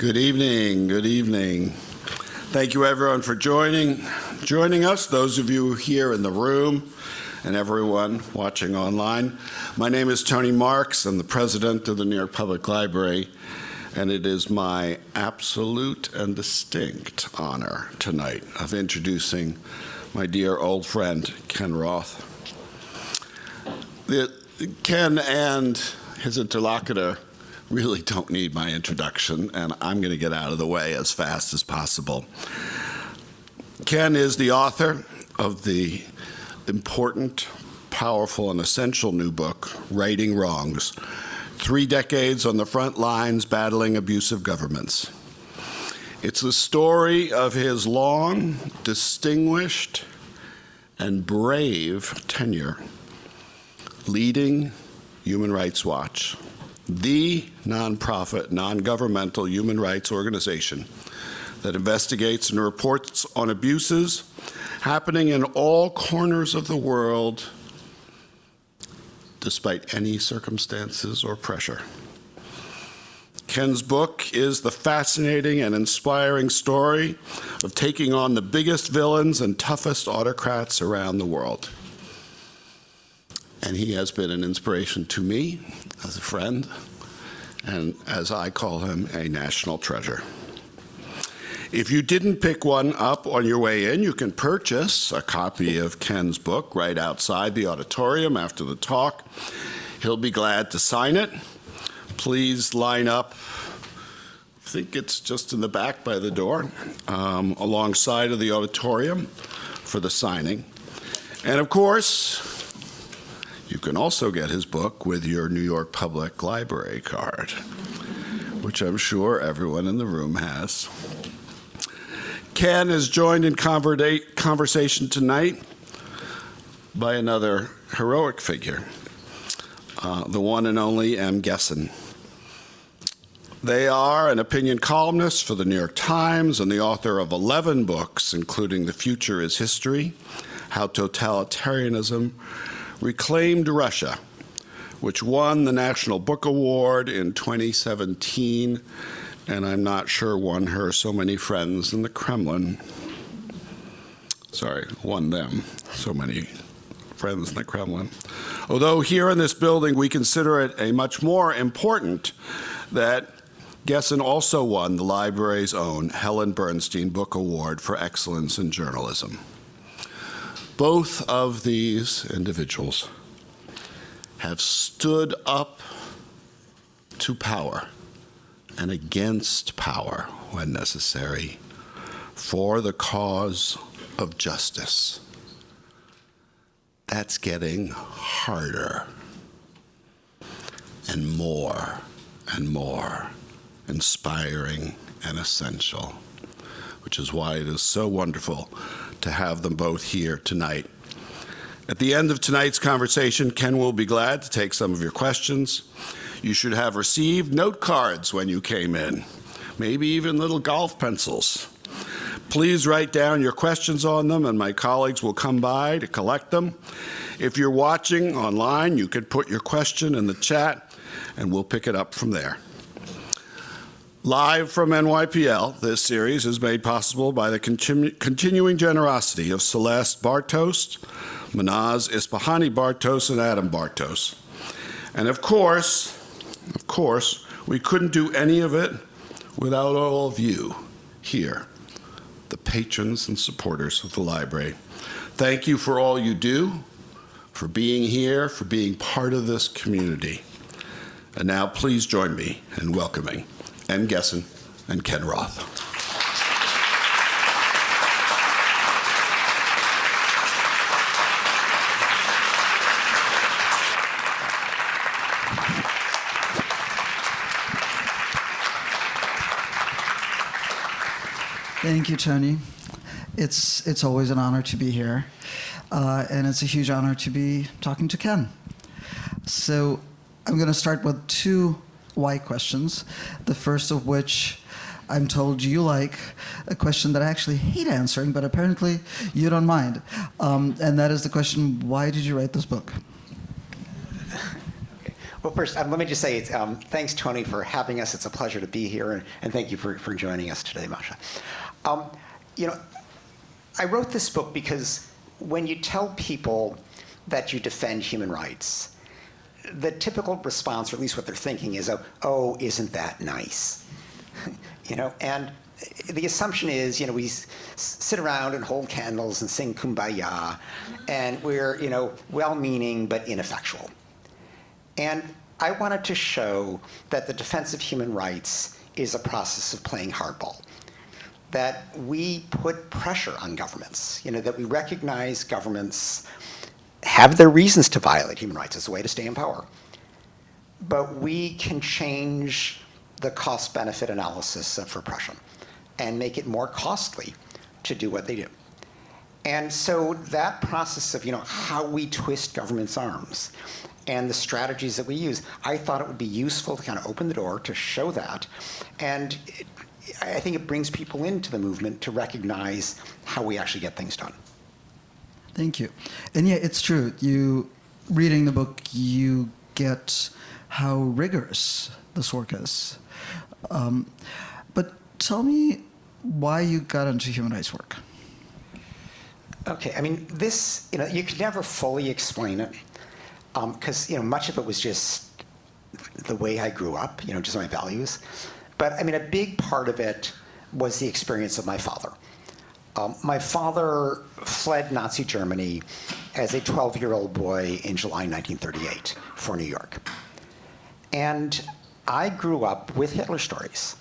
Good evening. Good evening. Thank you, everyone, for joining us, those of you here in the room and everyone watching online. My name is Tony Marks. I'm the president of the New York Public Library, and it is my absolute and distinct honor tonight of introducing my dear old friend, Ken Roth. Ken and his interlocutor really don't need my introduction, and I'm going to get out of the way as fast as possible. Ken is the author of the important, powerful, and essential new book, Righting Wrongs: 3 Decades on the Front Lines Battling Abusive Governments. It's the story of his long, distinguished, and brave tenure leading Human Rights Watch, the nonprofit, non-governmental human rights organization that investigates and reports on abuses happening in all corners of the world, despite any circumstances or pressure. Ken's book is the fascinating and inspiring story of taking on the biggest villains and toughest autocrats around the world. And he has been an inspiration to me as a friend, and as I call him, a national treasure. If you didn't pick one up on your way in, you can purchase a copy of Ken's book right outside the auditorium after the talk. He'll be glad to sign it. Please line up. I think it's just in the back by the door, alongside of the auditorium for the signing. And of course, you can also get his book with your New York Public Library card, which I'm sure everyone in the room has. Ken is joined in conversation tonight by another heroic figure, the one and only M. Gessen. They are an opinion columnist for the New York Times and the author of 11 books, including The Future is History: How Totalitarianism Reclaimed Russia, which won the National Book Award in 2017, and I'm not sure won her so many friends in the Kremlin. Sorry, won them so many friends in the Kremlin. Although here in this building we consider it a much more important that Gessen also won the library's own Helen Bernstein Book Award for Excellence in Journalism. Both of these individuals have stood up to power and against power when necessary for the cause of justice. That's getting harder and more inspiring and essential, which is why it is so wonderful to have them both here tonight. At the end of tonight's conversation, Ken will be glad to take some of your questions. You should have received note cards when you came in, maybe even little golf pencils. Please write down your questions on them, and my colleagues will come by to collect them. If you're watching online, you could put your question in the chat, and we'll pick it up from there. Live from NYPL, this series is made possible by the continuing generosity of Celeste Bartos, Manaz Ispahani Bartos, and Adam Bartos. And of course, we couldn't do any of it without all of you here, the patrons and supporters of the library. Thank you for all you do, for being here, for being part of this community. And now please join me in welcoming M. Gessen and Ken Roth. Thank you, Tony. It's always an honor to be here, and it's a huge honor to be talking to Ken. So I'm going to start with 2 why questions, the first of which I'm told you like, a question that I actually hate answering, but apparently you don't mind. And that is the question, why did you write this book? Well, first, let me just say, thanks, Tony, for having us. It's a pleasure to be here, and thank you for joining us today, Masha. You know, I wrote this book because when you tell people that you defend human rights, the typical response, or at least what they're thinking, is, oh, isn't that nice? You know, and the assumption is, you know, we sit around and hold candles and sing Kumbaya, and we're, you know, well-meaning but ineffectual. And I wanted to show that the defense of human rights is a process of playing hardball, that we put pressure on governments, you know, that we recognize governments have their reasons to violate human rights as a way to stay in power. But we can change the cost-benefit analysis of repression and make it more costly to do what they do. And so that process of, you know, how we twist government's arms and the strategies that we use, I thought it would be useful to kind of open the door to show that. And I think it brings people into the movement to recognize how we actually get things done. Thank you. And yeah, it's true. You, reading the book, you get how rigorous this work is. But tell me why you got into human rights work. Okay, I mean, this, you know, you could never fully explain it, because, you know, much of it was just the way I grew up, you know, just my values. But, I mean, a big part of it was the experience of my father. My father fled Nazi Germany as a 12-year-old boy in July 1938 for New York. And I grew up with Hitler stories.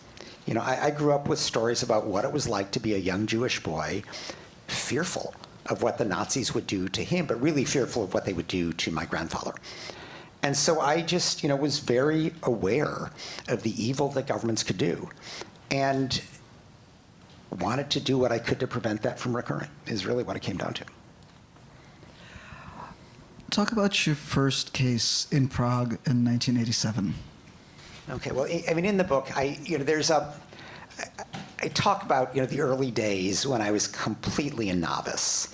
You know, I grew up with stories about what it was like to be a young Jewish boy, fearful of what the Nazis would do to him, but really fearful of what they would do to my grandfather. And so I just, you know, was very aware of the evil that governments could do, and wanted to do what I could to prevent that from recurring, is really what it came down to. Talk about your first case in Prague in 1987. Okay, well, I mean, in the book, I talk about, you know, the early days when I was completely a novice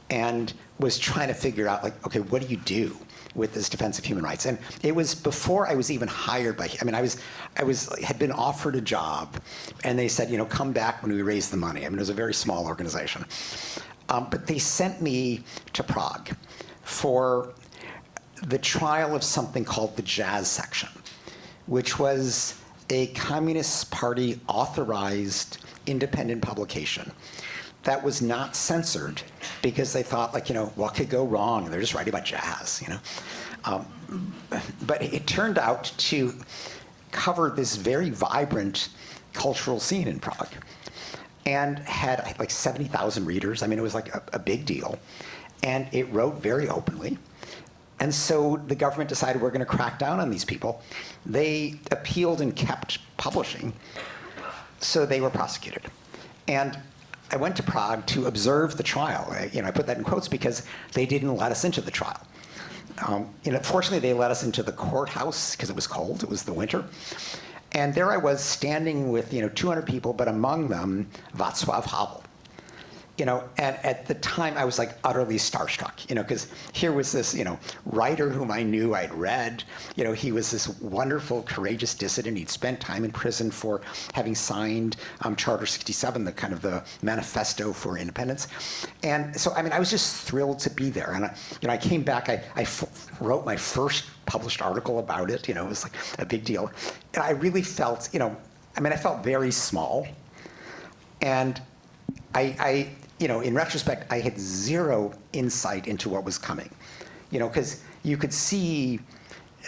and was trying to figure out, like, okay, what do you do with this defense of human rights? And it was before I was even hired by, I mean, had been offered a job, and they said, you know, come back when we raise the money. I mean, it was a very small organization. But they sent me to Prague for the trial of something called the Jazz Section, which was a Communist Party authorized independent publication that was not censored because they thought, like, you know, what could go wrong? They're just writing about jazz, you know. But it turned out to cover this very vibrant cultural scene in Prague, and had like 70,000 readers. I mean, it was like a big deal. And it wrote very openly. And so the government decided we're going to crack down on these people. They appealed and kept publishing, so they were prosecuted. And I went to Prague to observe the trial. I put that in quotes because they didn't let us into the trial. Fortunately, they let us into the courthouse because it was cold. It was the winter. And there I was standing with 200 people, but among them, Václav Havel. And at the time I was like utterly starstruck, because here was this, writer whom I knew, I'd read, he was this wonderful, courageous dissident. He'd spent time in prison for having signed Charter 67, the kind of the manifesto for independence. And so, I was just thrilled to be there. And I came back, I wrote my first published article about it. It was like a big deal. And I really felt, I felt very small. And in retrospect, I had zero insight into what was coming, because you could see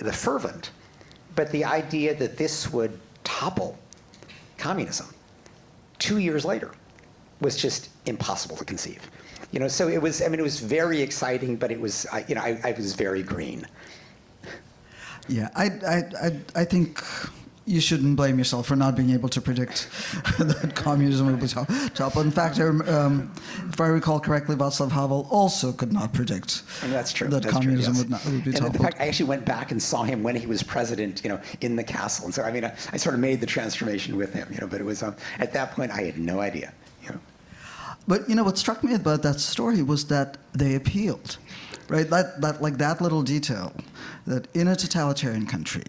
the fervent, but the idea that this would topple communism 2 years later was just impossible to conceive. So it was, it was very exciting, but it was, I was very green. Yeah, I think you shouldn't blame yourself for not being able to predict that communism would be toppled. In fact, if I recall correctly, Václav Havel also could not predict that's true. that that's communism true, yes. would be and toppled. In fact, I actually went back and saw him when he was president, in the castle. And so, I sort of made the transformation with him, but it was, at that point, I had no idea. But what struck me about that story was that they appealed, right? That little detail, that in a totalitarian country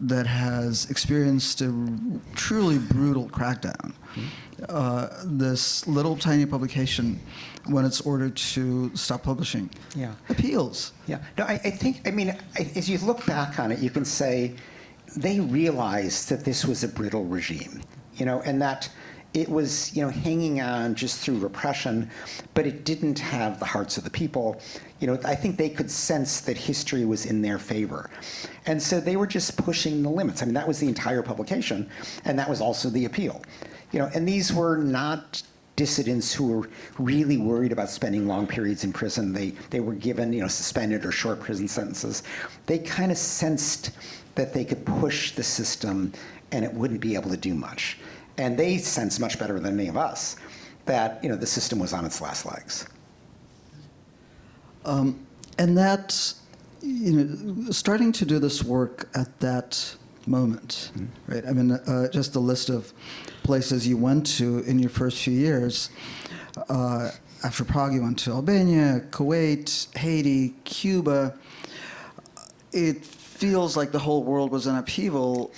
that has experienced a truly brutal crackdown, this little tiny publication, when it's ordered to stop publishing, appeals. Yeah. No, I think, as you look back on it, you can say they realized that this was a brittle regime, and that it was, hanging on just through repression, but it didn't have the hearts of the people. I think they could sense that history was in their favor. And so they were just pushing the limits. That was the entire publication, and that was also the appeal. And these were not dissidents who were really worried about spending long periods in prison. They were given, suspended or short prison sentences. They kind of sensed that they could push the system and it wouldn't be able to do much. And they sensed much better than any of us that, the system was on its last legs. And that, starting to do this work at that moment, right? Just the list of places you went to in your first few years. After Prague, you went to Albania, Kuwait, Haiti, Cuba. It feels like the whole world was in upheaval.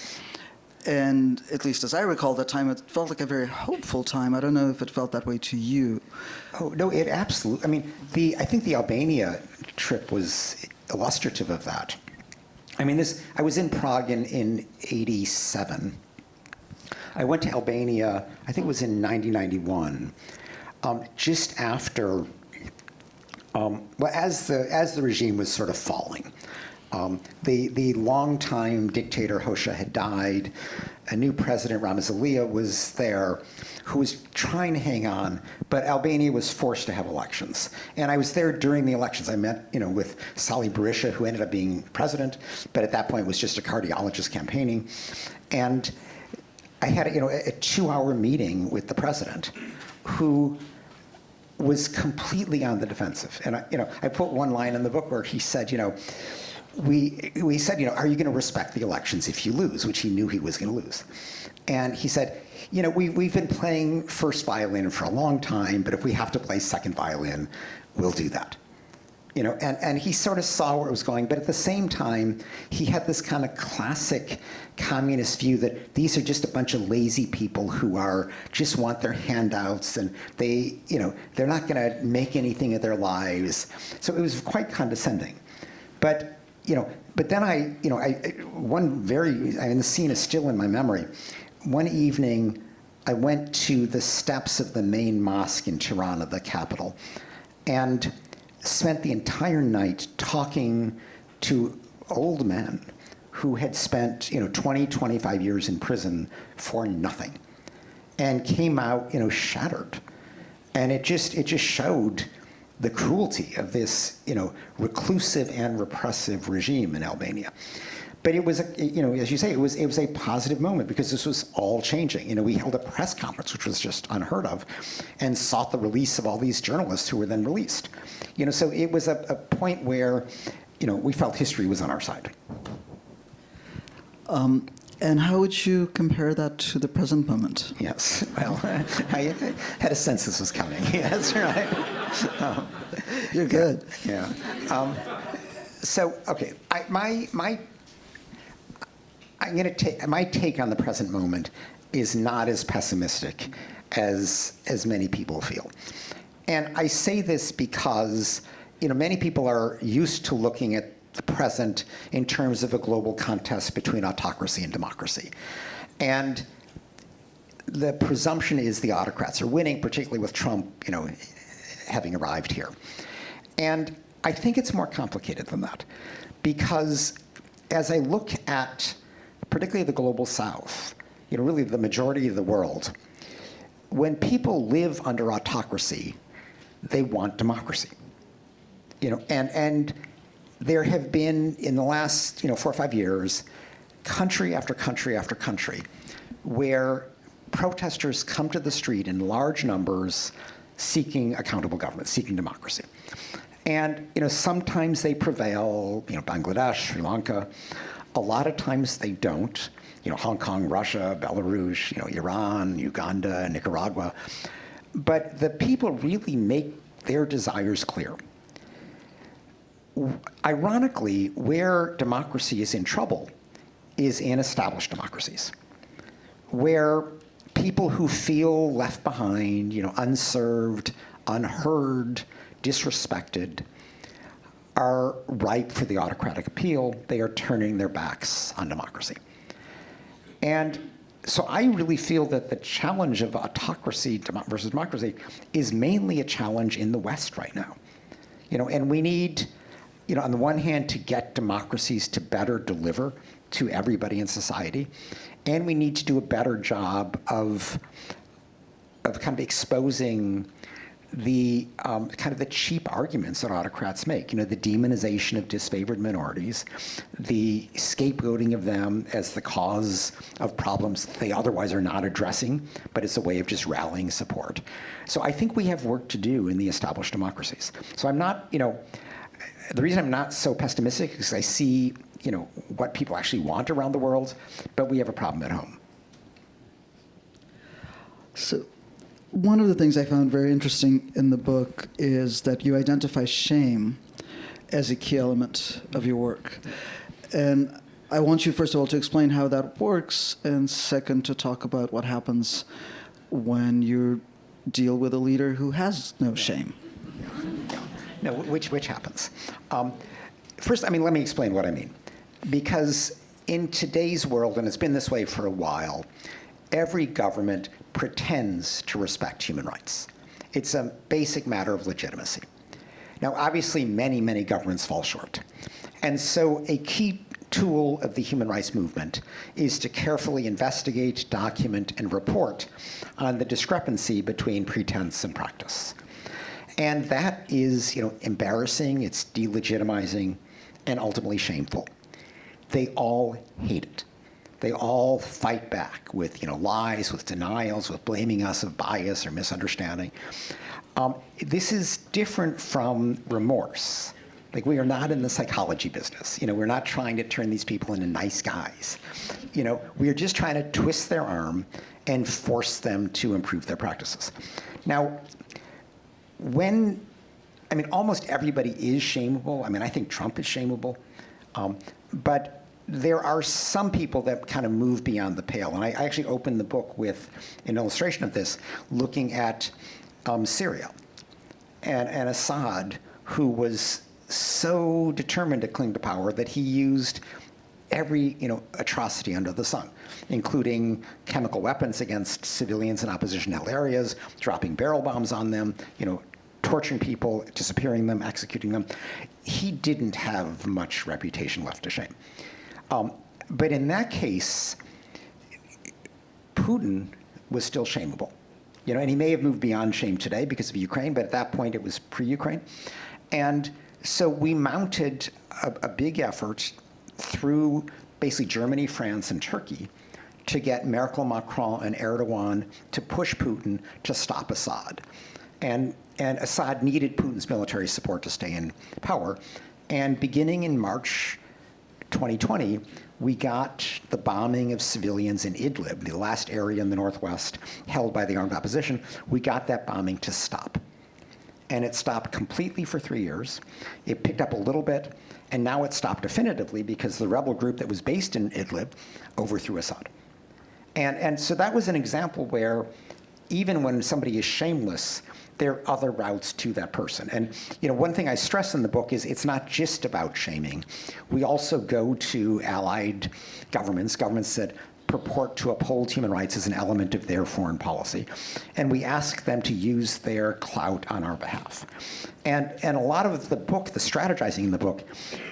And at least as I recall that time, it felt like a very hopeful time. I don't know if it felt that way to you. Oh, no, it absolutely, I think the Albania trip was illustrative of that. I was in Prague in 87. I went to Albania, I think it was in 1991, just after, as the regime was sort of falling. The longtime dictator Hoxha had died. A new president, Ramazalia, was there, who was trying to hang on, but Albania was forced to have elections. And I was there during the elections. I met, with Sali Berisha, who ended up being president, but at that point was just a cardiologist campaigning. And I had, a 2-hour meeting with the president, who was completely on the defensive. And I put one line in the book where he said, we said, are you going to respect the elections if you lose, which he knew he was going to lose. And he said, we've been playing first violin for a long time, but if we have to play second violin, we'll do that. And he sort of saw where it was going, but at the same time, he had this kind of classic communist view that these are just a bunch of lazy people who just want their handouts, and they're not going to make anything of their lives. So it was quite condescending. But then the scene is still in my memory. One evening, I went to the steps of the main mosque in Tirana, the capital, and spent the entire night talking to old men who had spent 20, 25 years in prison for nothing, and came out shattered. And it just showed the cruelty of this reclusive and repressive regime in Albania. But it was, as you say, it was a positive moment because this was all changing. We held a press conference, which was just unheard of, and sought the release of all these journalists who were then released. So it was a point where, we felt history was on our side. And how would you compare that to the present moment? Yes, well, I had a sense this was coming. Yeah, that's right. You're good. Yeah. So, okay, my take on the present moment is not as pessimistic as many people feel. And I say this because, many people are used to looking at the present in terms of a global contest between autocracy and democracy. And the presumption is the autocrats are winning, particularly with Trump, having arrived here. And I think it's more complicated than that, because as I look at particularly the global South, really the majority of the world, when people live under autocracy, they want democracy. And there have been, in the last 4 or 5 years, country after country after country, where protesters come to the street in large numbers seeking accountable government, seeking democracy. And sometimes they prevail, Bangladesh, Sri Lanka. A lot of times they don't. Hong Kong, Russia, Belarus, Iran, Uganda, Nicaragua. But the people really make their desires clear. Ironically, where democracy is in trouble is in established democracies, where people who feel left behind, unserved, unheard, disrespected, are ripe for the autocratic appeal. They are turning their backs on democracy. And so I really feel that the challenge of autocracy versus democracy is mainly a challenge in the West right now. And we need, on the one hand, to get democracies to better deliver to everybody in society, and we need to do a better job of kind of exposing the kind of the cheap arguments that autocrats make. The demonization of disfavored minorities, the scapegoating of them as the cause of problems they otherwise are not addressing, but it's a way of just rallying support. So I think we have work to do in the established democracies. So I'm not, the reason I'm not so pessimistic is I see, what people actually want around the world, but we have a problem at home. So one of the things I found very interesting in the book is that you identify shame as a key element of your work. And I want you, first of all, to explain how that works, and second, to talk about what happens when you deal with a leader who has no shame. No, which happens. First, let me explain what I mean. Because in today's world, and it's been this way for a while, every government pretends to respect human rights. It's a basic matter of legitimacy. Now, obviously, many, many governments fall short. And so a key tool of the human rights movement is to carefully investigate, document, and report on the discrepancy between pretense and practice. And that is, embarrassing, it's delegitimizing, and ultimately shameful. They all hate it. They all fight back with, lies, with denials, with blaming us of bias or misunderstanding. This is different from remorse. Like, we are not in the psychology business. We're not trying to turn these people into nice guys. We are just trying to twist their arm and force them to improve their practices. Now, almost everybody is shameable. I think Trump is shameable. But there are some people that kind of move beyond the pale. And I actually opened the book with an illustration of this, looking at Syria and Assad, who was so determined to cling to power that he used every atrocity under the sun, including chemical weapons against civilians in opposition-held areas, dropping barrel bombs on them, torturing people, disappearing them, executing them. He didn't have much reputation left to shame. But in that case, Putin was still shameable. And he may have moved beyond shame today because of Ukraine, but at that point it was pre-Ukraine. And so we mounted a big effort through basically Germany, France, and Turkey to get Merkel, Macron, and Erdogan to push Putin to stop Assad. And Assad needed Putin's military support to stay in power. And beginning in March 2020, we got the bombing of civilians in Idlib, the last area in the northwest held by the armed opposition. We got that bombing to stop. And it stopped completely for 3 years. It picked up a little bit, and now it stopped definitively because the rebel group that was based in Idlib overthrew Assad. And so that was an example where even when somebody is shameless, there are other routes to that person. And one thing I stress in the book is it's not just about shaming. We also go to allied governments that purport to uphold human rights as an element of their foreign policy, and we ask them to use their clout on our behalf. And a lot of the book, the strategizing in the book,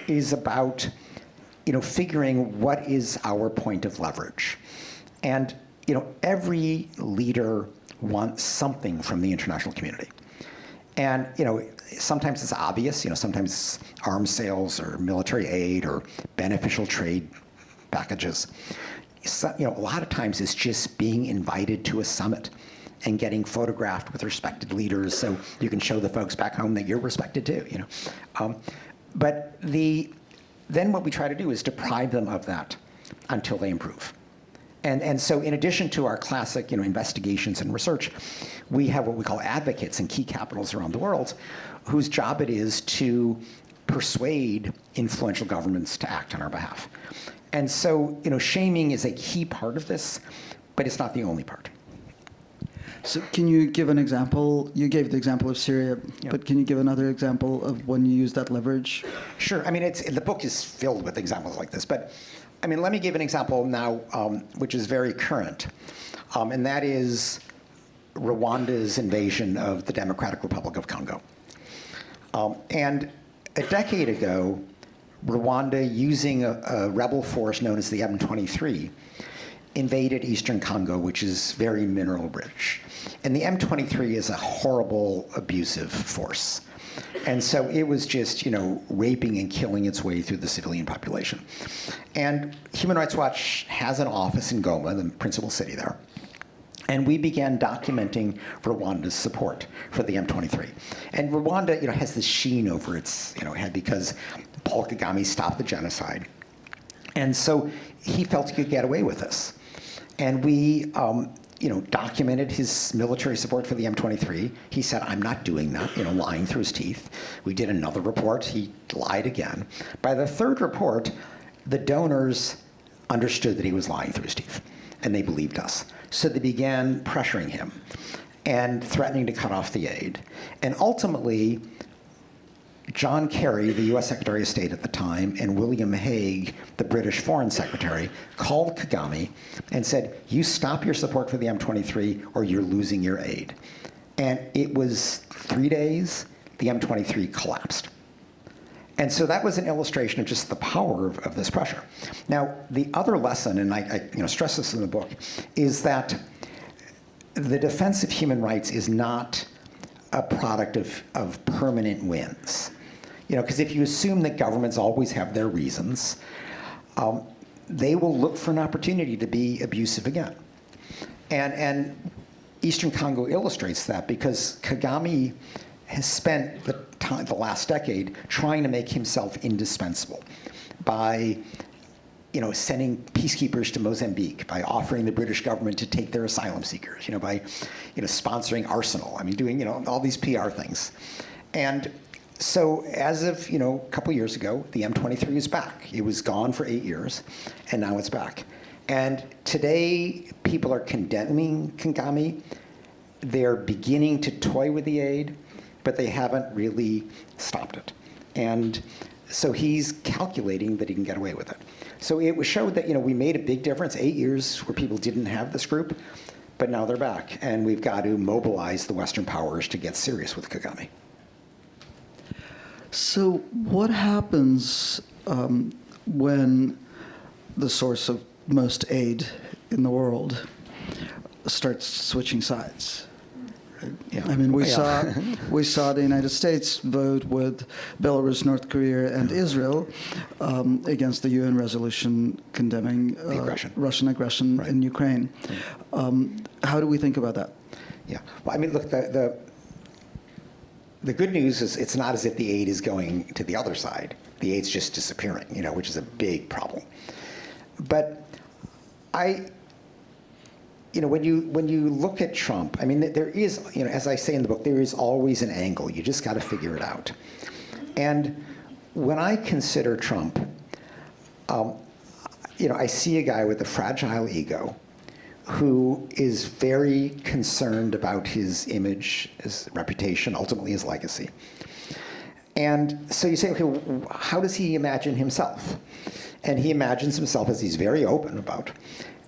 is about figuring what is our point of leverage. And every leader wants something from the international community. And sometimes it's obvious, sometimes arms sales or military aid or beneficial trade packages. So, a lot of times it's just being invited to a summit and getting photographed with respected leaders so you can show the folks back home that you're respected too. But then what we try to do is deprive them of that until they improve. And so in addition to our classic, investigations and research, we have what we call advocates in key capitals around the world whose job it is to persuade influential governments to act on our behalf. And so, shaming is a key part of this, but it's not the only part. So can you give an example? You gave the example of Syria, but can you give another example of when you use that leverage? Sure. I mean, the book is filled with examples like this, but let me give an example now, which is very current, and that is Rwanda's invasion of the Democratic Republic of Congo. And a decade ago, Rwanda, using a rebel force known as the M23, invaded eastern Congo, which is very mineral rich. And the M23 is a horrible, abusive force. And so it was just, raping and killing its way through the civilian population. And Human Rights Watch has an office in Goma, the principal city there. And we began documenting Rwanda's support for the M23. And Rwanda, has this sheen over its, head because Paul Kagame stopped the genocide. And so he felt he could get away with this. And we, documented his military support for the M23. He said, I'm not doing that, lying through his teeth. We did another report. He lied again. By the third report, the donors understood that he was lying through his teeth, and they believed us. So they began pressuring him and threatening to cut off the aid. And ultimately, John Kerry, the U.S. Secretary of State at the time, and William Hague, the British Foreign Secretary, called Kagame and said, you stop your support for the M23 or you're losing your aid. And it was 3 days, the M23 collapsed. And so that was an illustration of just the power of this pressure. Now, the other lesson, and I stress this in the book, is that the defense of human rights is not a product of permanent wins. Because if you assume that governments always have their reasons, they will look for an opportunity to be abusive again. And Eastern Congo illustrates that because Kagame has spent the last decade trying to make himself indispensable by sending peacekeepers to Mozambique, by offering the British government to take their asylum seekers, by sponsoring Arsenal, doing all these PR things. And so as of a couple years ago, the M23 is back. It was gone for 8 years, and now it's back. And today, people are condemning Kagame. They're beginning to toy with the aid, but they haven't really stopped it. And so he's calculating that he can get away with it. So it showed that we made a big difference, 8 years where people didn't have this group, but now they're back. And we've got to mobilize the Western powers to get serious with Kagame. So what happens when the source of most aid in the world starts switching sides? Yeah. We saw the United States vote with Belarus, North Korea, and Israel against the UN resolution condemning Russian aggression in Ukraine. How do we think about that? Yeah. Well, look, the good news is it's not as if the aid is going to the other side. The aid's just disappearing, which is a big problem. But when you look at Trump, there is, as I say in the book, there is always an angle. You just got to figure it out. And when I consider Trump, I see a guy with a fragile ego who is very concerned about his image, his reputation, ultimately his legacy. And so you say, okay, how does he imagine himself? And he imagines himself, as he's very open about,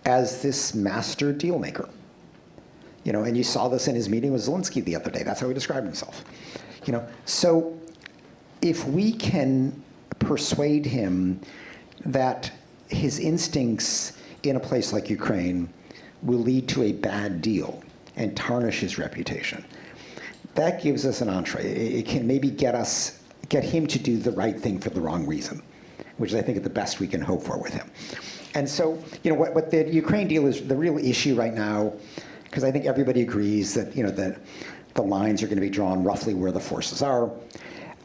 as this master deal maker. And you saw this in his meeting with Zelensky the other day. That's how he described himself. So if we can persuade him that his instincts in a place like Ukraine will lead to a bad deal and tarnish his reputation, that gives us an entree. It can maybe get him to do the right thing for the wrong reason, which is, I think, the best we can hope for with him. And so, what the Ukraine deal is, the real issue right now, because I think everybody agrees that, that the lines are going to be drawn roughly where the forces are.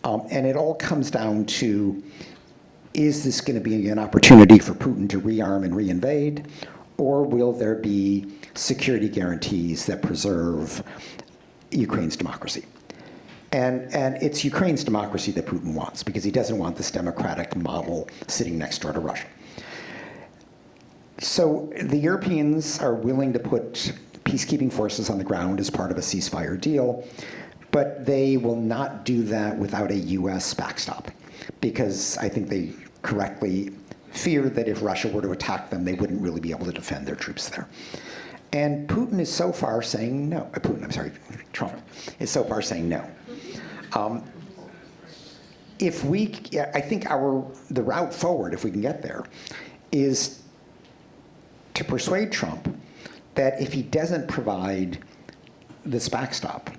And it all comes down to, is this going to be an opportunity for Putin to rearm and reinvade? or will there be security guarantees that preserve Ukraine's democracy? And it's Ukraine's democracy that Putin wants, because he doesn't want this democratic model sitting next door to Russia. So the Europeans are willing to put peacekeeping forces on the ground as part of a ceasefire deal, but they will not do that without a US backstop, because I think they correctly fear that if Russia were to attack them, they wouldn't really be able to defend their troops there. And Putin is so far saying no. Trump is so far saying no. I think the route forward, if we can get there, is to persuade Trump that if he doesn't provide this backstop,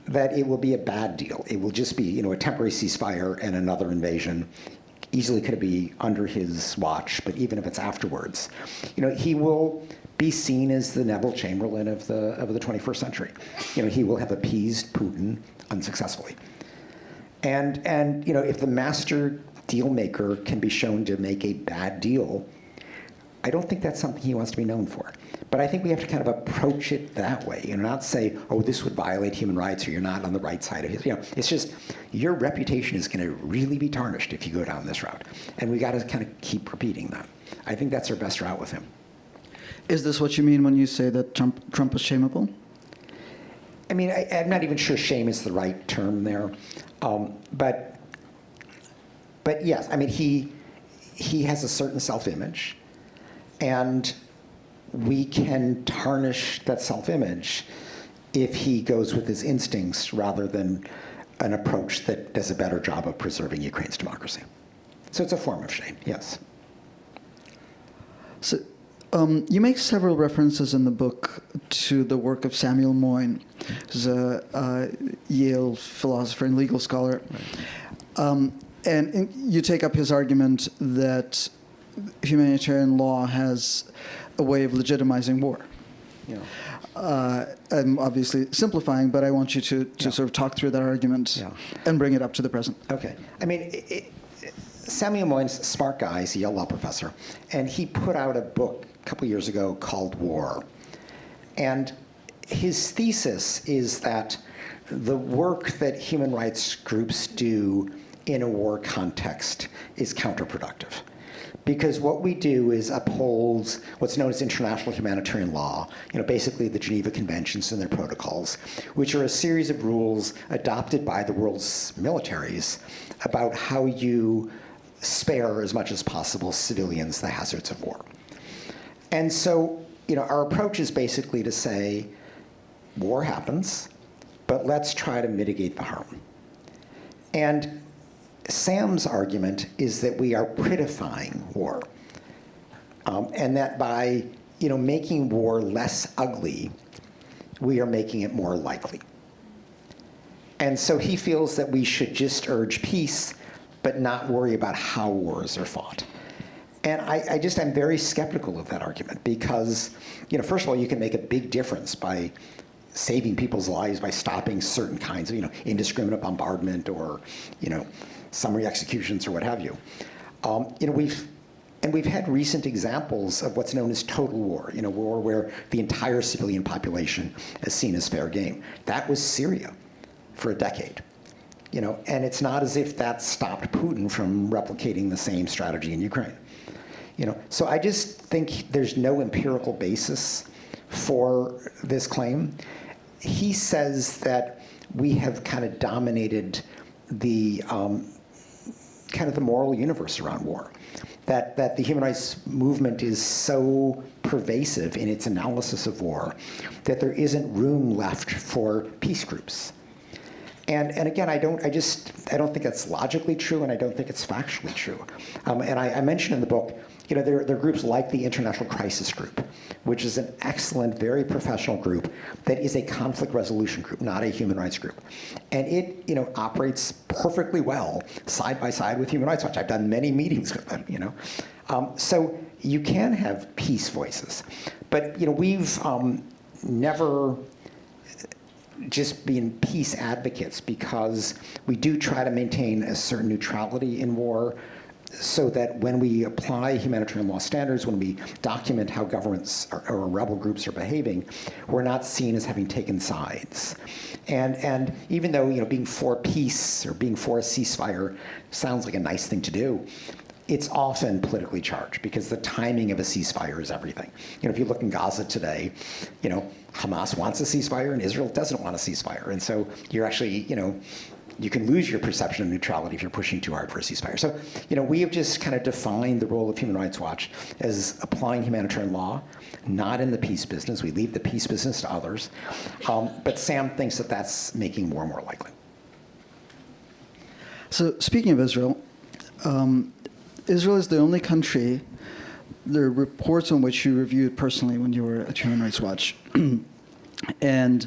that it will be a bad deal. It will just be, a temporary ceasefire and another invasion. Easily could be under his watch, but even if it's afterwards, he will be seen as the Neville Chamberlain of the 21st century. He will have appeased Putin unsuccessfully. And if the master deal maker can be shown to make a bad deal, I don't think that's something he wants to be known for. But I think we have to kind of approach it that way, not say, oh, this would violate human rights, or you're not on the right side of his. It's just your reputation is going to really be tarnished if you go down this route. And we got to kind of keep repeating that. I think that's our best route with him. Is this what you mean when you say that Trump is shameable? I mean, I'm not even sure shame is the right term there. But yes, I mean, he has a certain self-image. And we can tarnish that self-image if he goes with his instincts rather than an approach that does a better job of preserving Ukraine's democracy. So it's a form of shame, yes. So you make several references in the book to the work of Samuel Moyn, who's a Yale philosopher and legal scholar. And you take up his argument that humanitarian law has a way of legitimizing war. Yeah. I'm obviously simplifying, but I want you to sort of talk through that argument and bring it up to the present. Okay. I mean, Samuel Moyn's a smart guy. He's a Yale law professor. And he put out a book a couple years ago called War. And his thesis is that the work that human rights groups do in a war context is counterproductive. Because what we do is uphold what's known as international humanitarian law, basically the Geneva Conventions and their protocols, which are a series of rules adopted by the world's militaries about how you spare as much as possible civilians the hazards of war. And so, our approach is basically to say, war happens, but let's try to mitigate the harm. And Sam's argument is that we are prettifying war, and that by making war less ugly, we are making it more likely. And so he feels that we should just urge peace, but not worry about how wars are fought. And I'm very skeptical of that argument because, first of all, you can make a big difference by saving people's lives by stopping certain kinds of, indiscriminate bombardment or, summary executions or what have you. We've had recent examples of what's known as total war, war where the entire civilian population is seen as fair game. That was Syria for a decade, and it's not as if that stopped Putin from replicating the same strategy in Ukraine. So I just think there's no empirical basis for this claim. He says that we have kind of dominated the kind of the moral universe around war, that the human rights movement is so pervasive in its analysis of war that there isn't room left for peace groups. And again, I don't think that's logically true, and I don't think it's factually true. And I mentioned in the book, there are groups like the International Crisis Group, which is an excellent, very professional group that is a conflict resolution group, not a human rights group. And it, operates perfectly well side by side with Human Rights Watch. I've done many meetings with them, So you can have peace voices. But, we've never just been peace advocates because we do try to maintain a certain neutrality in war. so that when we apply humanitarian law standards, when we document how governments or rebel groups are behaving, we're not seen as having taken sides. And even though being for peace or being for a ceasefire sounds like a nice thing to do, it's often politically charged because the timing of a ceasefire is everything. If you look in Gaza today, Hamas wants a ceasefire and Israel doesn't want a ceasefire, and so you're actually you can lose your perception of neutrality if you're pushing too hard for a ceasefire. So, we have just kind of defined the role of Human Rights Watch as applying humanitarian law, not in the peace business. We leave the peace business to others. But Sam thinks that that's making more and more likely. So speaking of Israel, Israel is the only country, there are reports on which you reviewed personally when you were at Human Rights Watch. And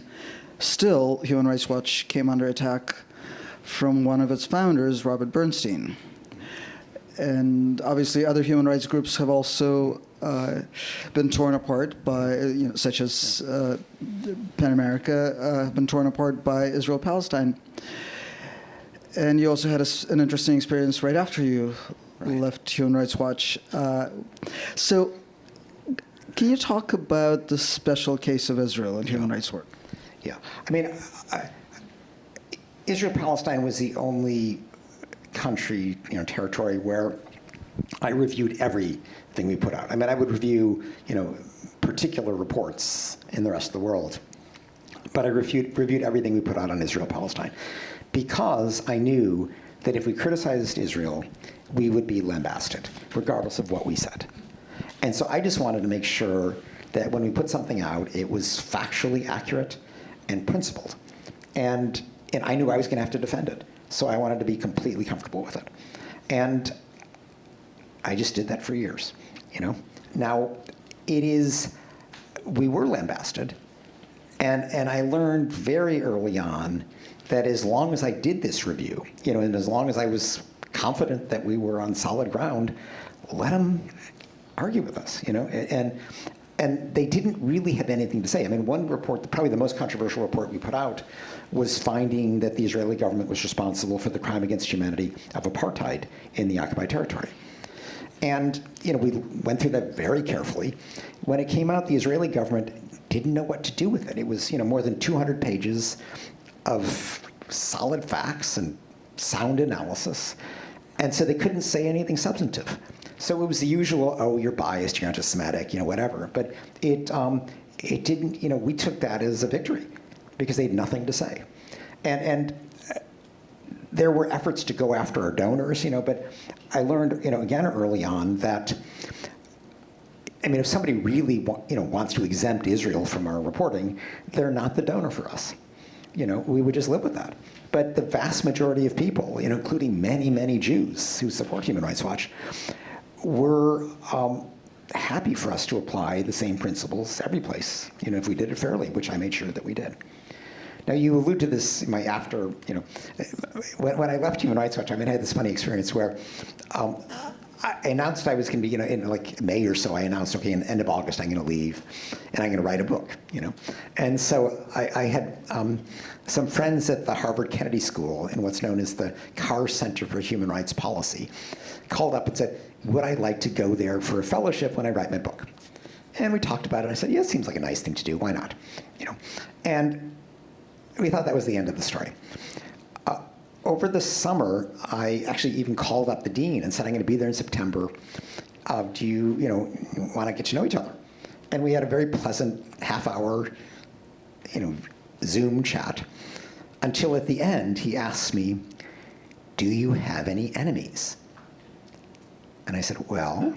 still, Human Rights Watch came under attack from one of its founders, Robert Bernstein. And obviously other human rights groups have also been torn apart by, such as PEN America, have been torn apart by Israel-Palestine. And you also had an interesting experience right after you left Human Rights Watch. So can you talk about the special case of Israel and human rights work? Yeah. Israel-Palestine was the only country, territory where I reviewed everything we put out. I would review, particular reports in the rest of the world, but I reviewed everything we put out on Israel-Palestine because I knew that if we criticized Israel, we would be lambasted, regardless of what we said. And so I just wanted to make sure that when we put something out, it was factually accurate and principled. And I knew I was going to have to defend it. So I wanted to be completely comfortable with it. And I just did that for years, Now, we were lambasted. And I learned very early on that as long as I did this review, and as long as I was confident that we were on solid ground, let them argue with us, And they didn't really have anything to say. One report, probably the most controversial report we put out, was finding that the Israeli government was responsible for the crime against humanity of apartheid in the occupied territory. And we went through that very carefully. When it came out, the Israeli government didn't know what to do with it. It was more than 200 pages of solid facts and sound analysis. And so they couldn't say anything substantive. So it was the usual, oh, you're biased, you're anti-Semitic, whatever. But it didn't, we took that as a victory because they had nothing to say. And there were efforts to go after our donors, but I learned, again early on that, if somebody really, wants to exempt Israel from our reporting, they're not the donor for us. We would just live with that. But the vast majority of people, including many, many Jews who support Human Rights Watch, were happy for us to apply the same principles every place, if we did it fairly, which I made sure that we did. Now, you allude to this after, when I left Human Rights Watch, I had this funny experience where I announced I was going to be, in like May or so, I announced, okay, in the end of August, I'm going to leave, and I'm going to write a book, And so I had some friends at the Harvard Kennedy School in what's known as the Carr Center for Human Rights Policy called up and said, would I like to go there for a fellowship when I write my book? And we talked about it. I said, yeah, it seems like a nice thing to do. Why not? And we thought that was the end of the story. Over the summer, I actually even called up the dean and said, I'm going to be there in September. Do you, want to get to know each other? And we had a very pleasant half-hour, Zoom chat, until at the end he asked me, do you have any enemies? And I said, well.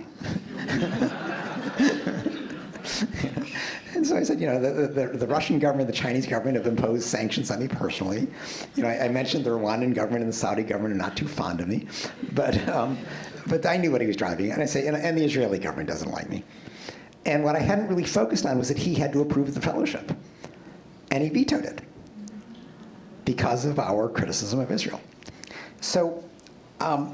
And so I said, the Russian government, the Chinese government have imposed sanctions on me personally. I mentioned the Rwandan government and the Saudi government are not too fond of me. But I knew what he was driving at. And I say, and the Israeli government doesn't like me. And what I hadn't really focused on was that he had to approve the fellowship. And he vetoed it because of our criticism of Israel. So I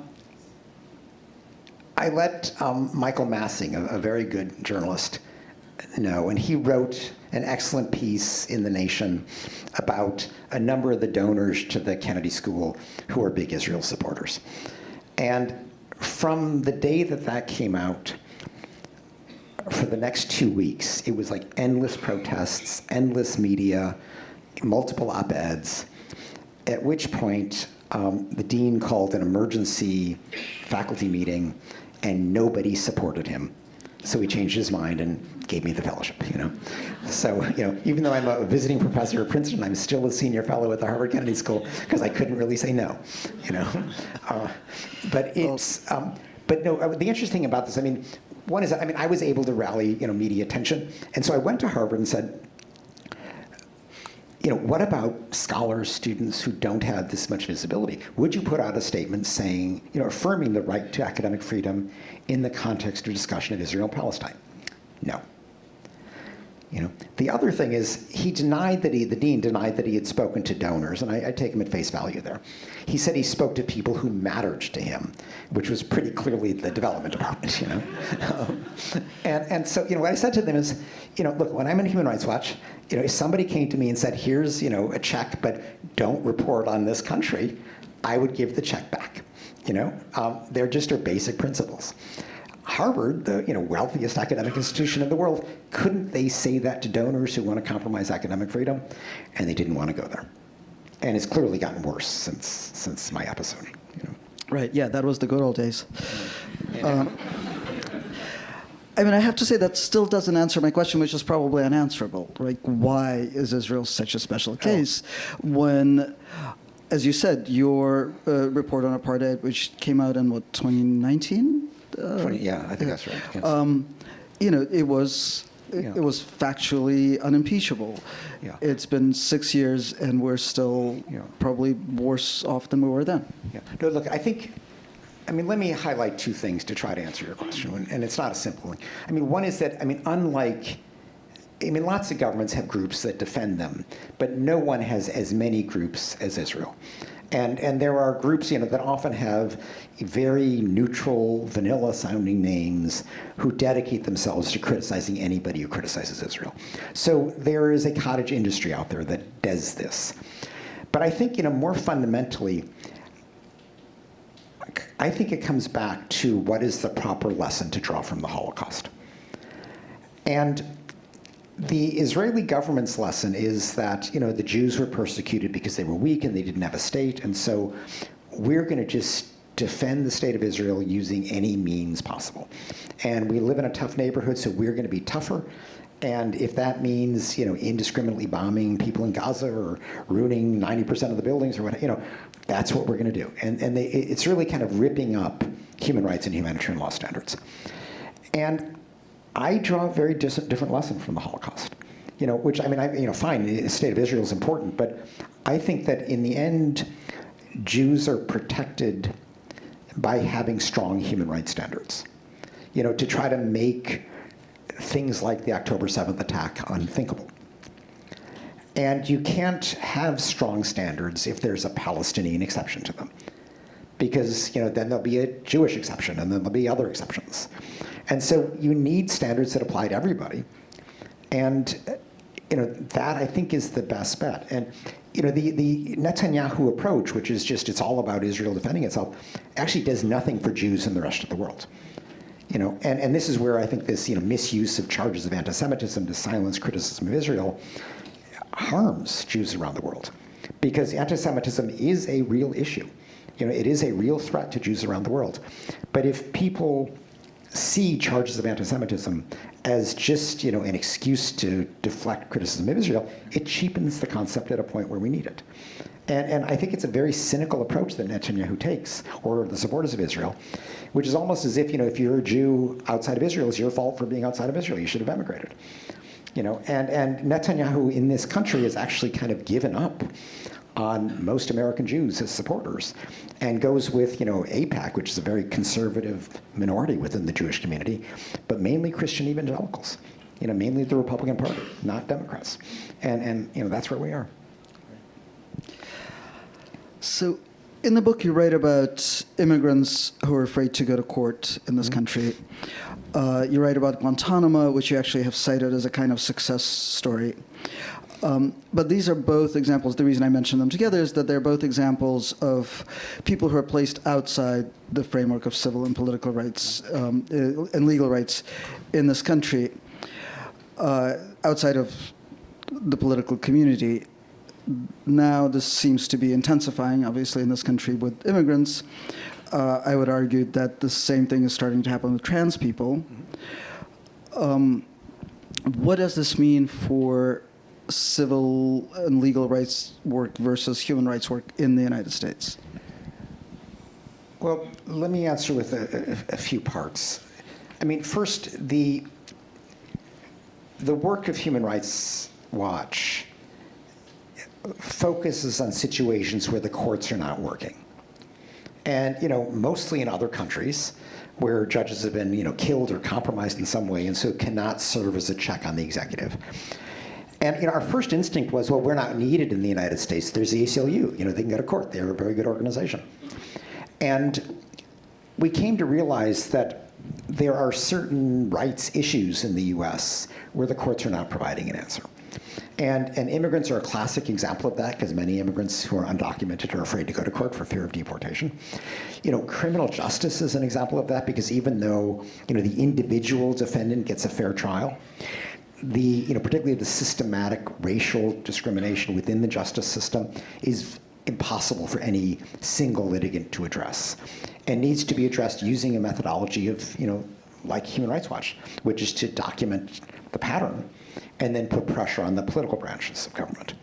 let Michael Massing, a very good journalist, know, and he wrote an excellent piece in The Nation about a number of the donors to the Kennedy School who are big Israel supporters. And from the day that that came out, for the next 2 weeks, it was like endless protests, endless media, multiple op-eds, at which point the dean called an emergency faculty meeting, and nobody supported him. So he changed his mind and gave me the fellowship, you know. So, you know, even though I'm a visiting professor at Princeton, I'm still a senior fellow at the Harvard Kennedy School because I couldn't really say no, you know. But it's, but no, the interesting about this, I mean, one is, I mean, I was able to rally, you know, media attention. And so I went to Harvard and said, you know, what about scholars, students who don't have this much visibility? Would you put out a statement saying, you know, affirming the right to academic freedom in the context of discussion of Israel and Palestine? No. You know, the other thing is the dean denied that he had spoken to donors, and I take him at face value there. He said he spoke to people who mattered to him, which was pretty clearly the development department, you know. And so, you know, what I said to them is, you know, look, when I'm in Human Rights Watch, you know, if somebody came to me and said, here's, you know, a check, but don't report on this country, I would give the check back, you know. They're just our basic principles. Harvard, the wealthiest academic institution in the world, couldn't they say that to donors who want to compromise academic freedom? And they didn't want to go there. And it's clearly gotten worse since my episode. You know. Right, yeah, that was the good old days. I mean, I have to say that still doesn't answer my question, which is probably unanswerable, right? Why is Israel such a special case when, as you said, your report on apartheid, which came out in, what, 2019? Yeah, I think that's right. Yes. You know, it was factually unimpeachable. Yeah. It's been 6 years, and we're still probably worse off than we were then. Yeah. No, look, I mean, let me highlight two things to try to answer your question, and it's not a simple one. I mean, one is that, I mean, lots of governments have groups that defend them, but no one has as many groups as Israel. And there are groups, you know, that often have very neutral, vanilla-sounding names who dedicate themselves to criticizing anybody who criticizes Israel. So there is a cottage industry out there that does this. But I think, you know, more fundamentally, I think it comes back to what is the proper lesson to draw from the Holocaust. And the Israeli government's lesson is that, you know, the Jews were persecuted because they were weak and they didn't have a state, and so we're going to just defend the state of Israel using any means possible. And we live in a tough neighborhood, so we're going to be tougher. And if that means, you know, indiscriminately bombing people in Gaza or ruining 90% of the buildings or whatever, you know, that's what we're going to do. And it's really kind of ripping up human rights and humanitarian law standards. And I draw a very different lesson from the Holocaust, you know, which, I mean, fine, the state of Israel is important, but I think that in the end, Jews are protected by having strong human rights standards, you know, to try to make things like the October 7th attack unthinkable. And you can't have strong standards if there's a Palestinian exception to them, because, you know, then there'll be a Jewish exception, and then there'll be other exceptions. And so you need standards that apply to everybody. And, you know, that I think is the best bet. And, you know, the Netanyahu approach, which is just, it's all about Israel defending itself, actually does nothing for Jews in the rest of the world. You know, and this is where I think this, you know, misuse of charges of anti-Semitism to silence criticism of Israel harms Jews around the world. Because anti-Semitism is a real issue. You know, it is a real threat to Jews around the world. But if people see charges of anti-Semitism as just, you know, an excuse to deflect criticism of Israel, it cheapens the concept at a point where we need it. And I think it's a very cynical approach that Netanyahu takes, or the supporters of Israel, which is almost as if, you know, if you're a Jew outside of Israel, it's your fault for being outside of Israel. You should have emigrated. You know, and Netanyahu in this country has actually kind of given up on most American Jews as supporters, and goes with, you know, AIPAC, which is a very conservative minority within the Jewish community, but mainly Christian evangelicals, you know, mainly the Republican Party, not Democrats. And you know, that's where we are. So in the book, you write about immigrants who are afraid to go to court in this country. You write about Guantanamo, which you actually have cited as a kind of success story. But these are both examples. The reason I mention them together is that they're both examples of people who are placed outside the framework of civil and political rights and legal rights in this country, outside of the political community. Now this seems to be intensifying, obviously, in this country with immigrants. I would argue that the same thing is starting to happen with trans people. What does this mean for civil and legal rights work versus human rights work in the United States? Well, let me answer with a few parts. I mean, first, the work of Human Rights Watch focuses on situations where the courts are not working. And, mostly in other countries where judges have been, killed or compromised in some way and so cannot serve as a check on the executive. And our first instinct was, well, we're not needed in the United States. There's the ACLU. They can go to court. They're a very good organization. And we came to realize that there are certain rights issues in the U.S. where the courts are not providing an answer. And immigrants are a classic example of that, because many immigrants who are undocumented are afraid to go to court for fear of deportation. Criminal justice is an example of that, because even though, the individual defendant gets a fair trial, particularly the systematic racial discrimination within the justice system is impossible for any single litigant to address, and needs to be addressed using a methodology of, like Human Rights Watch, which is to document the pattern and then put pressure on the political branches of government.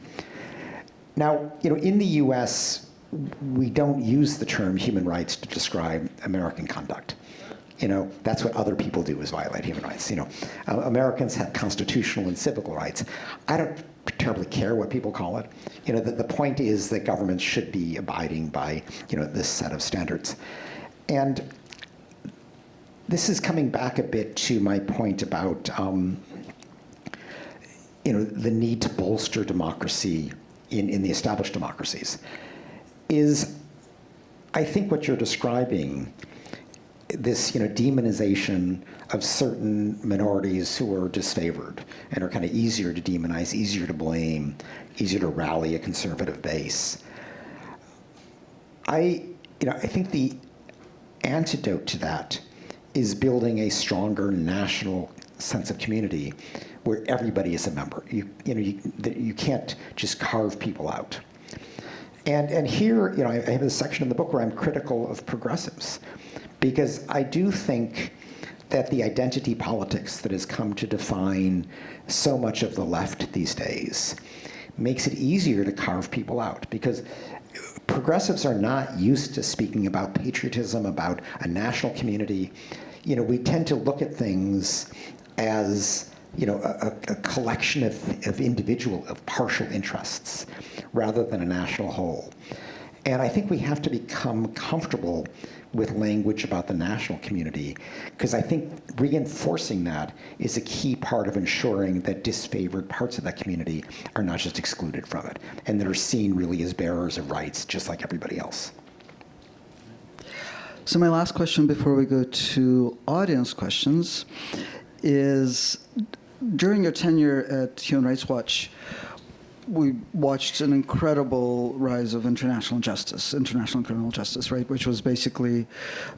Now, in the US, we don't use the term human rights to describe American conduct. That's what other people do, is violate human rights. Americans have constitutional and civil rights. I don't terribly care what people call it. The point is that governments should be abiding by, this set of standards. And this is coming back a bit to my point about, the need to bolster democracy in the established democracies. I think what you're describing, this demonization of certain minorities who are disfavored and are kind of easier to demonize, easier to blame, easier to rally a conservative base. I think the antidote to that is building a stronger national sense of community where everybody is a member. You can't just carve people out. And here, I have a section in the book where I'm critical of progressives, because I do think that the identity politics that has come to define so much of the left these days makes it easier to carve people out, because progressives are not used to speaking about patriotism, about a national community. We tend to look at things as a collection of partial interests rather than a national whole. And I think we have to become comfortable with language about the national community, because I think reinforcing that is a key part of ensuring that disfavored parts of that community are not just excluded from it, and that are seen really as bearers of rights, just like everybody else. So my last question before we go to audience questions is, during your tenure at Human Rights Watch, we watched an incredible rise of international justice, international criminal justice, right, which was basically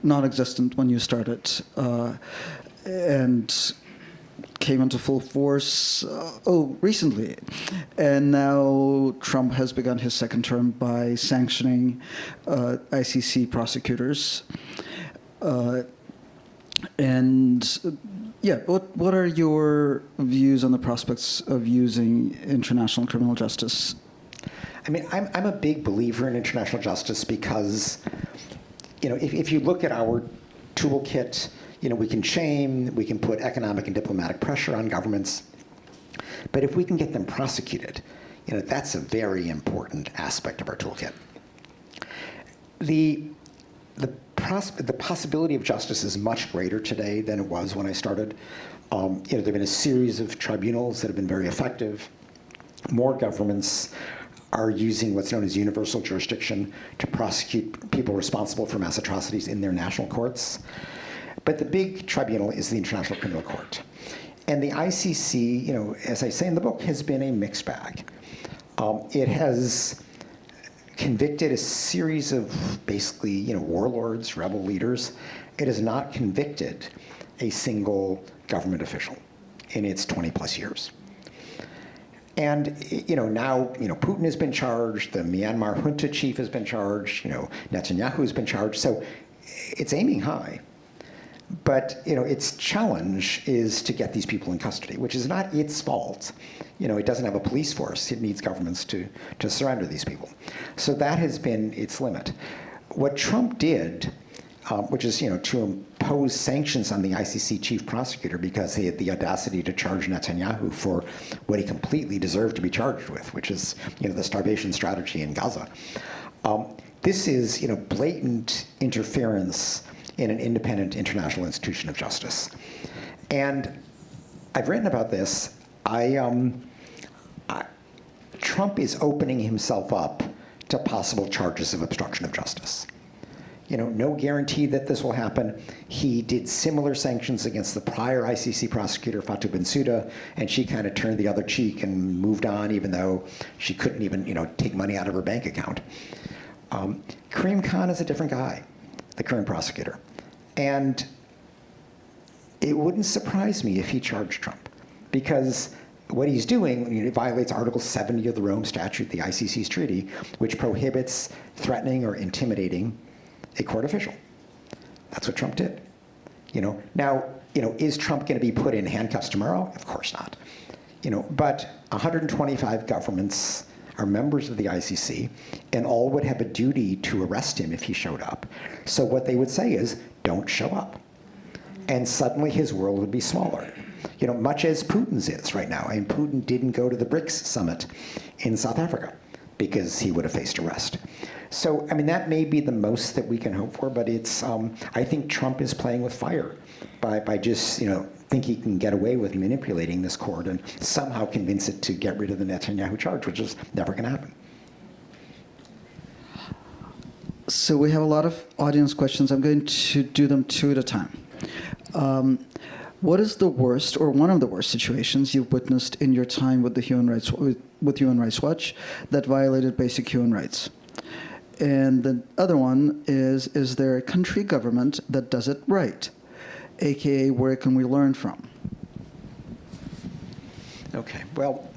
non-existent when you started, and came into full force recently. And now Trump has begun his second term by sanctioning ICC prosecutors. What are your views on the prospects of using international criminal justice? I mean, I'm a big believer in international justice because, if you look at our toolkit, we can shame, we can put economic and diplomatic pressure on governments, but if we can get them prosecuted, that's a very important aspect of our toolkit. The possibility of justice is much greater today than it was when I started. There have been a series of tribunals that have been very effective. More governments are using what's known as universal jurisdiction to prosecute people responsible for mass atrocities in their national courts. But the big tribunal is the International Criminal Court. And the ICC, you know, as I say in the book, has been a mixed bag. It has convicted a series of basically, you know, warlords, rebel leaders. It has not convicted a single government official in its 20 plus years. And, you know, now, you know, Putin has been charged, the Myanmar junta chief has been charged, you know, Netanyahu has been charged, so it's aiming high. But, you know, its challenge is to get these people in custody, which is not its fault. You know, it doesn't have a police force. It needs governments to surrender these people. So that has been its limit. What Trump did, which is, you know, to impose sanctions on the ICC chief prosecutor because he had the audacity to charge Netanyahu for what he completely deserved to be charged with, which is, you know, the starvation strategy in Gaza. This is, you know, blatant interference in an independent international institution of justice. And I've written about this. Trump is opening himself up to possible charges of obstruction of justice. You know, no guarantee that this will happen. He did similar sanctions against the prior ICC prosecutor, Fatou Bensouda, and she kind of turned the other cheek and moved on, even though she couldn't even, you know, take money out of her bank account. Karim Khan is a different guy, the current prosecutor. And it wouldn't surprise me if he charged Trump, because what he's doing, you know, violates Article 70 of the Rome Statute, the ICC's treaty, which prohibits threatening or intimidating a court official. That's what Trump did. You know, now, you know, is Trump going to be put in handcuffs tomorrow? Of course not. You know, but 125 governments are members of the ICC, and all would have a duty to arrest him if he showed up. So what they would say is, don't show up. And suddenly his world would be smaller. You know, much as Putin's is right now. I mean, Putin didn't go to the BRICS summit in South Africa because he would have faced arrest. So, I mean, that may be the most that we can hope for, but it's, I think Trump is playing with fire by just, you know, think he can get away with manipulating this court and somehow convince it to get rid of the Netanyahu charge, which is never going to happen. So we have a lot of audience questions. I'm going to do them two at a time. What is the worst or one of the worst situations you've witnessed in your time with the Human Rights Watch that violated basic human rights? And the other one is there a country government that does it right? AKA, where can we learn from? Okay, well,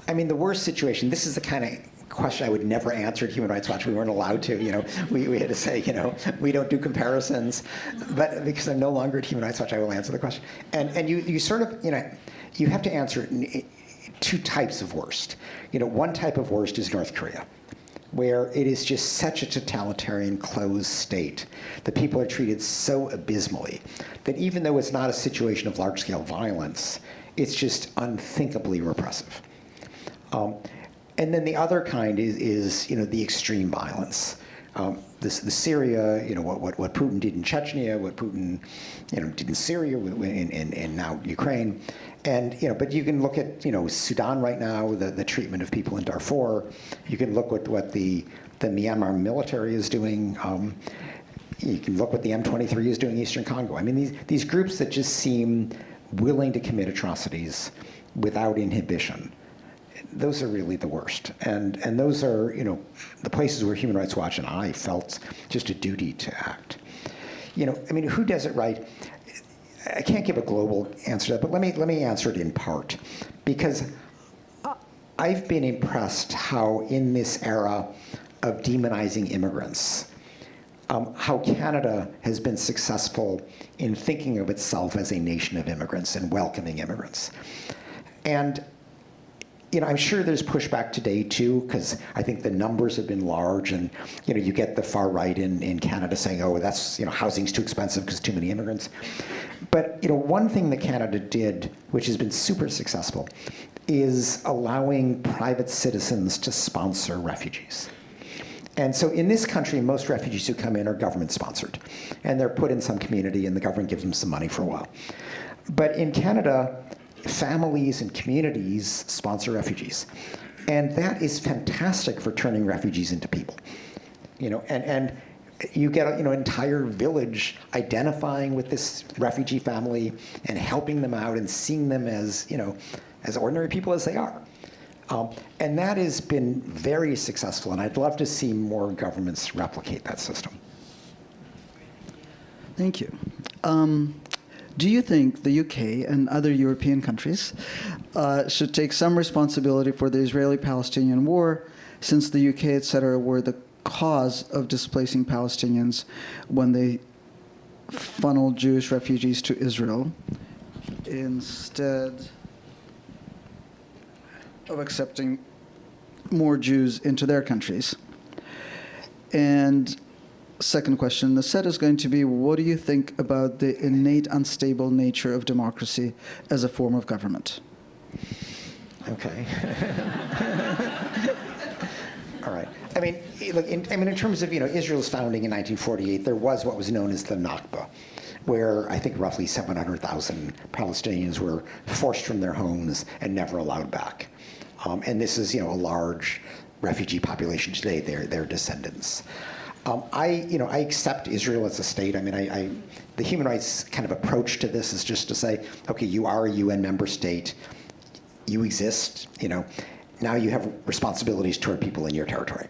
I mean, the worst situation, this is the kind of question I would never answer at Human Rights Watch. We weren't allowed to, you know. We had to say, you know, we don't do comparisons. But because I'm no longer at Human Rights Watch, I will answer the question. And you sort of, you know, you have to answer it in two types of worst. You know, one type of worst is North Korea, where it is just such a totalitarian, closed state. The people are treated so abysmally that even though it's not a situation of large-scale violence, it's just unthinkably repressive. And then the other kind is you know, the extreme violence. The Syria, you know, what Putin did in Chechnya, what Putin, you know, did in Syria, and now Ukraine. And, you know, but you can look at, you know, Sudan right now, the treatment of people in Darfur. You can look what the Myanmar military is doing. You can look what the M23 is doing in Eastern Congo. I mean, these groups that just seem willing to commit atrocities without inhibition, those are really the worst. And those are, you know, the places where Human Rights Watch and I felt just a duty to act. You know, I mean, who does it right? I can't give a global answer to that, but let me answer it in part. Because I've been impressed how in this era of demonizing immigrants, how Canada has been successful in thinking of itself as a nation of immigrants and welcoming immigrants. And you know, I'm sure there's pushback today too, because I think the numbers have been large, and you know, you get the far right in Canada saying, "Oh, that's, you know, housing's too expensive because too many immigrants." But you know, one thing that Canada did, which has been super successful, is allowing private citizens to sponsor refugees. And so in this country, most refugees who come in are government sponsored, and they're put in some community, and the government gives them some money for a while. But in Canada, families and communities sponsor refugees. And that is fantastic for turning refugees into people. You know, and you get an entire village identifying with this refugee family and helping them out and seeing them as as ordinary people as they are. And that has been very successful, and I'd love to see more governments replicate that system. Thank you. Do you think the UK and other European countries should take some responsibility for the Israeli-Palestinian war, since the UK, et cetera, were the cause of displacing Palestinians when they funneled Jewish refugees to Israel, instead of accepting more Jews into their countries? And second question, the set is going to be, what do you think about the innate unstable nature of democracy as a form of government? Okay. All right. I mean, look. In terms of Israel's founding in 1948, there was what was known as the Nakba, where I think roughly 700,000 Palestinians were forced from their homes and never allowed back. And this is a large refugee population today. Their descendants. I accept Israel as a state. I mean, the human rights kind of approach to this is just to say, okay, you are a UN member state, you exist, now you have responsibilities toward people in your territory.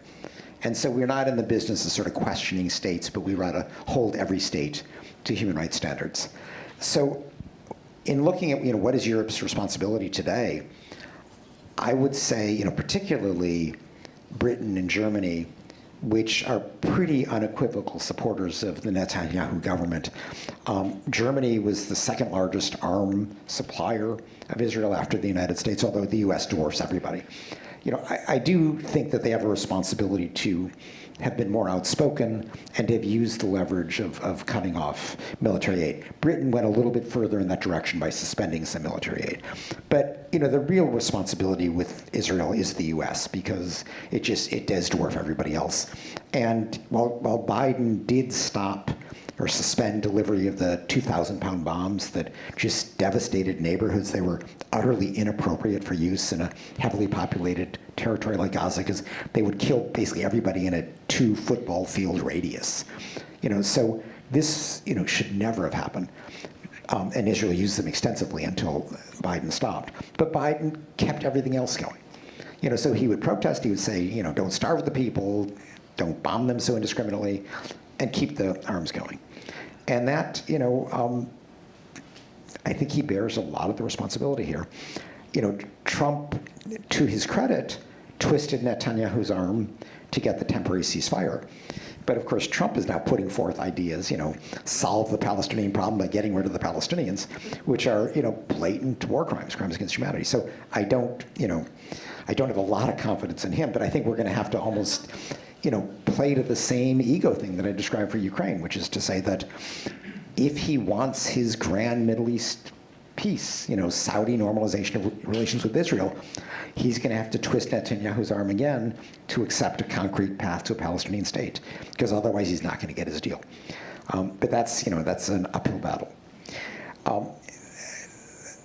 And so we're not in the business of sort of questioning states, but we rather hold every state to human rights standards. So in looking at, what is Europe's responsibility today, I would say, particularly Britain and Germany, which are pretty unequivocal supporters of the Netanyahu government. Germany was the second largest arm supplier of Israel after the United States, although the US dwarfs everybody. I do think that they have a responsibility to have been more outspoken and have used the leverage of cutting off military aid. Britain went a little bit further in that direction by suspending some military aid. But the real responsibility with Israel is the US, because it does dwarf everybody else. And while Biden did stop or suspend delivery of the 2,000-pound bombs that just devastated neighborhoods, they were utterly inappropriate for use in a heavily populated territory like Gaza, because they would kill basically everybody in a 2-football field radius. So this should never have happened. And Israel used them extensively until Biden stopped. But Biden kept everything else going. So he would protest, he would say, don't starve the people, don't bomb them so indiscriminately, and keep the arms going. And that, I think he bears a lot of the responsibility here. Trump, to his credit, twisted Netanyahu's arm to get the temporary ceasefire. But of course, Trump is now putting forth ideas, solve the Palestinian problem by getting rid of the Palestinians, which are, blatant war crimes against humanity. So I don't have a lot of confidence in him, but I think we're going to have to almost, play to the same ego thing that I described for Ukraine, which is to say that if he wants his grand Middle East peace, Saudi normalization of relations with Israel, he's going to have to twist Netanyahu's arm again to accept a concrete path to a Palestinian state, because otherwise he's not going to get his deal. But that's an uphill battle.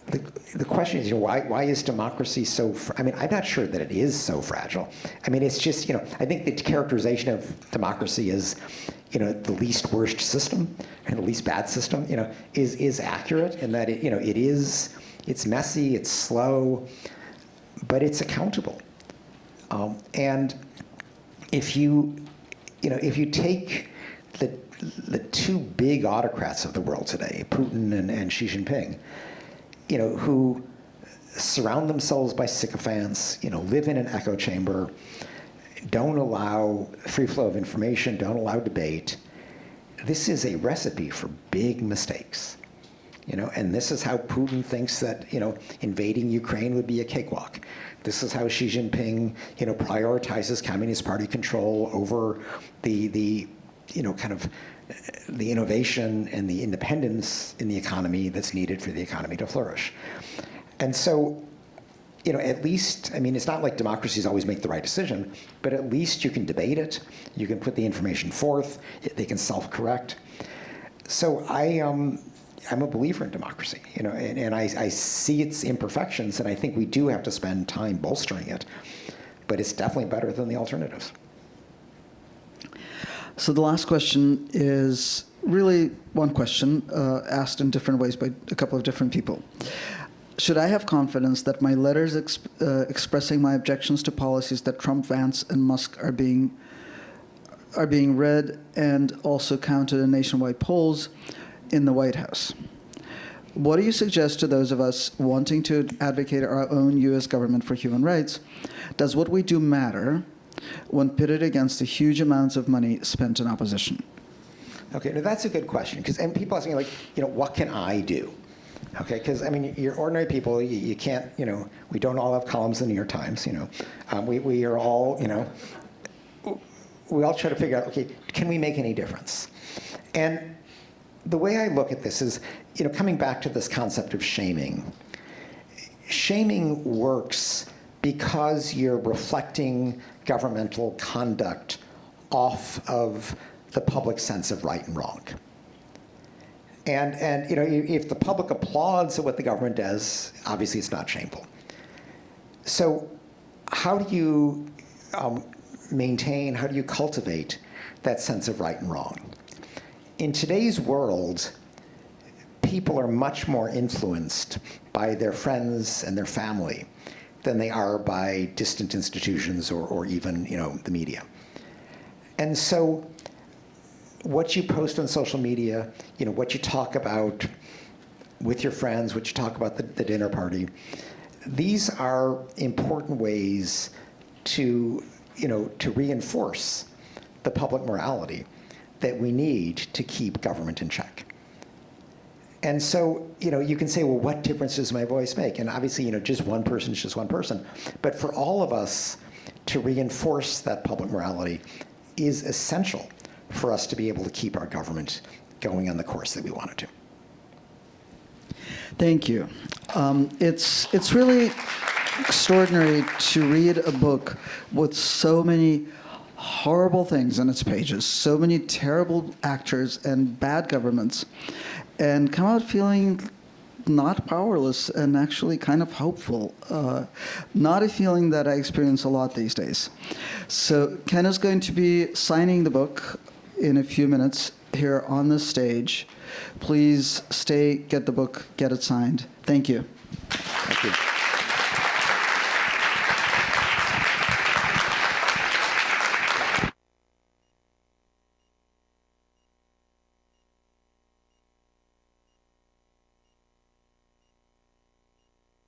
The question is, why is democracy so? I'm not sure that it is so fragile. It's just, I think the characterization of democracy as, the least worst system and the least bad system, is accurate in that it's messy, it's slow, but it's accountable. And if you take the two big autocrats of the world today, Putin and Xi Jinping, who surround themselves by sycophants, live in an echo chamber, don't allow free flow of information, don't allow debate. This is a recipe for big mistakes, and this is how Putin thinks that, invading Ukraine would be a cakewalk. This is how Xi Jinping, prioritizes Communist Party control over the innovation and the independence in the economy that's needed for the economy to flourish. And so, at least, it's not like democracies always make the right decision, but at least you can debate it, you can put the information forth, they can self-correct. So I'm a believer in democracy, and I see its imperfections, and I think we do have to spend time bolstering it, but it's definitely better than the alternatives. So the last question is really one question asked in different ways by a couple of different people. Should I have confidence that my letters expressing my objections to policies that Trump, Vance, and Musk are being read and also counted in nationwide polls in the White House? What do you suggest to those of us wanting to advocate our own U.S. government for human rights? Does what we do matter when pitted against the huge amounts of money spent in opposition? Okay, now that's a good question, and people ask me, like, what can I do? Okay, because, I mean, you're ordinary people, you can't, we don't all have columns in the New York Times, we are all, we all try to figure out, okay, can we make any difference? And the way I look at this is, coming back to this concept of shaming. Shaming works because you're reflecting governmental conduct off of the public sense of right and wrong. And if the public applauds at what the government does, obviously it's not shameful. So how do you maintain, how do you cultivate that sense of right and wrong? In today's world, people are much more influenced by their friends and their family than they are by distant institutions or even, the media. And so what you post on social media, what you talk about with your friends, what you talk about the dinner party, these are important ways to reinforce the public morality that we need to keep government in check. And so, you can say, well, what difference does my voice make? And obviously, just one person is just one person. But for all of us to reinforce that public morality is essential for us to be able to keep our government going on the course that we want it to. Thank you. It's really extraordinary to read a book with so many horrible things in its pages, so many terrible actors and bad governments, and come out feeling not powerless and actually kind of hopeful. Not a feeling that I experience a lot these days. So Ken is going to be signing the book in a few minutes here on the stage. Please stay, get the book, get it signed. Thank you. Thank you.